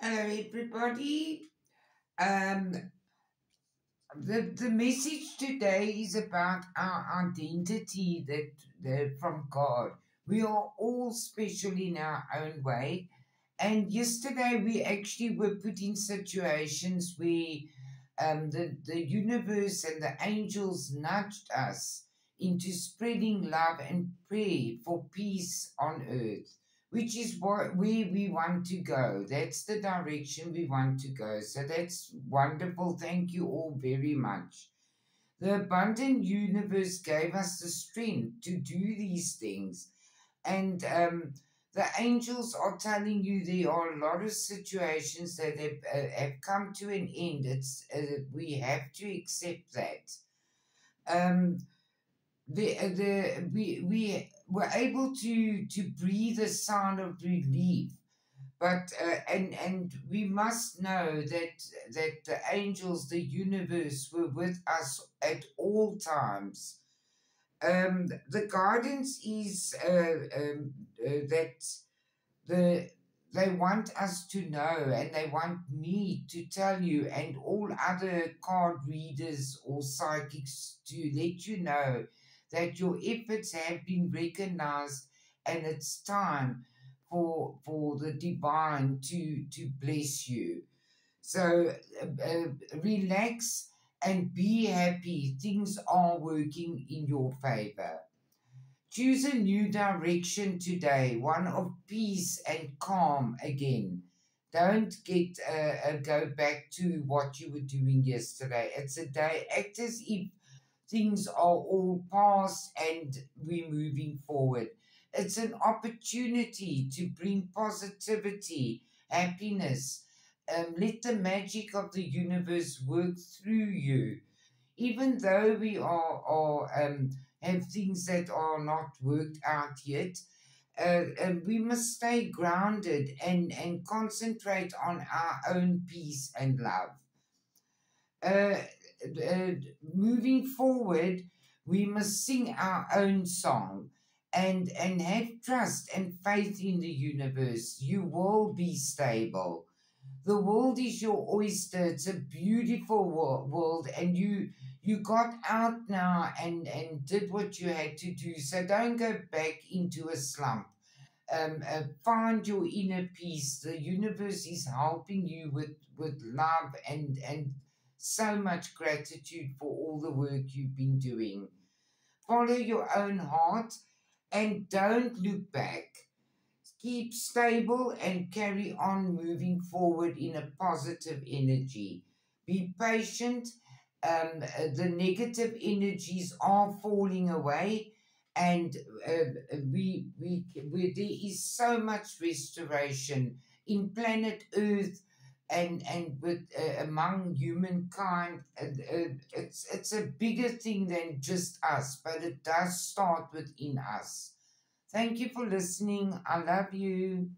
Hello, everybody. Um, the message today is about our identity that from God. We are all special in our own way. And yesterday we actually were put in situations where the universe and the angels nudged us into spreading love and prayer for peace on earth, which is where we want to go. That's the direction we want to go. So that's wonderful. Thank you all very much. The abundant universe gave us the strength to do these things. And the angels are telling you there are a lot of situations that have come to an end. We have to accept that. Um, we were able to breathe a sign of relief, but and we must know that the angels, the universe, were with us at all times. The guidance is that the they want us to know, and they want me to tell you, and all other card readers or psychics to let you know that your efforts have been recognized, and it's time for the divine to bless you. So relax and be happy. Things are working in your favor. Choose a new direction today, one of peace and calm again. Don't go back to what you were doing yesterday. It's a day, act as if things are all past and we're moving forward. It's an opportunity to bring positivity, happiness. Let the magic of the universe work through you. Even though we have things that are not worked out yet, and we must stay grounded and concentrate on our own peace and love. Uh, uh, Moving forward, we must sing our own song and have trust and faith in the universe. You will be stable. The world is your oyster. It's a beautiful world, and you got out now and did what you had to do. So don't go back into a slump. Find your inner peace. The universe is helping you with love and so much gratitude for all the work you've been doing. Follow your own heart and don't look back. Keep stable and carry on moving forward in a positive energy. Be patient. The negative energies are falling away, and there is so much restoration in planet Earth and with among humankind. It's a bigger thing than just us, but it does start within us. Thank you for listening. I love you.